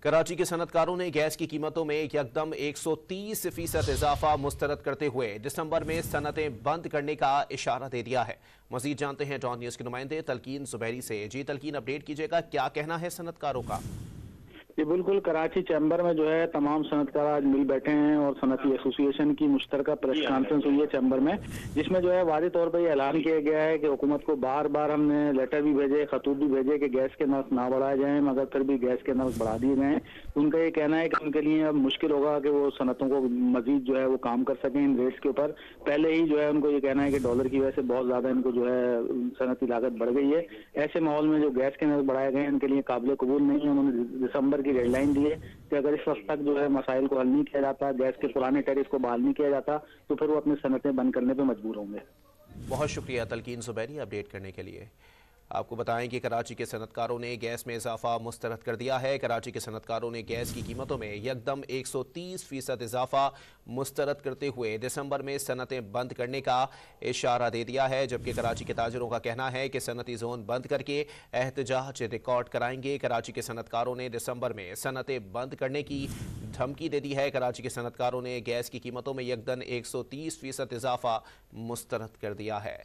कराची के सनतकारों ने गैस की कीमतों में यकदम 130% इजाफा मुस्तरद करते हुए दिसंबर में सनतें बंद करने का इशारा दे दिया है। मजीद जानते हैं डॉन न्यूज के नुमाइंदे तलकीन जुबैरी से। जी तलकीन, अपडेट कीजिएगा, क्या कहना है सनतकारों का? जी बिल्कुल, कराची चैम्बर में जो है तमाम सनतकार आज मिल बैठे हैं और सनती एसोसिएशन की मुश्तरका प्रेस कॉन्फ्रेंस हुई है चैम्बर में, जिसमें जो है वाज़ेह तौर पर यह ऐलान किया गया है कि हुकूमत को बार बार हमने लेटर भी भेजे, खतूत भी भेजे कि गैस के नर्स ना बढ़ाए जाएं, मगर फिर भी गैस के नर्स बढ़ा दिए गए। उनका ये कहना है कि उनके लिए अब मुश्किल होगा कि वो सनतों को मजीद जो है वो काम कर सकें इन रेट्स के ऊपर। पहले ही जो है उनको ये कहना है कि डॉलर की वजह से बहुत ज्यादा इनको जो है सनती लागत बढ़ गई है। ऐसे माहौल में जो गैस के नर्स बढ़ाए गए इनके लिए काबिल कबूल नहीं है। उन्होंने दिसंबर की डेडलाइन दी है कि अगर इस वक्त तक जो है मसाइल को हल नहीं किया जाता, गैस के पुराने टैरिफ को बहाल नहीं किया जाता, तो फिर वो अपनी सनतें बंद करने पर मजबूर होंगे। बहुत शुक्रिया तलकीन जुबैरी अपडेट करने के लिए। आपको बताएं कि कराची के सनतकारों ने गैस में इजाफा मुस्तरद कर दिया है। कराची के सनतकारों ने गैस की कीमतों में यकदम 130% इजाफा मुस्तरद करते हुए दिसंबर में सनतें बंद करने का इशारा दे दिया है, जबकि कराची के ताजरों का कहना है कि सनती जोन बंद करके एहतजाज रिकॉर्ड कराएंगे। कराची के सनतकारों ने दिसंबर में सनतें बंद करने की धमकी दे दी है। कराची के सनतकारों ने गैस की कीमतों में यकदम 130% इजाफा मुस्तरद कर दिया है।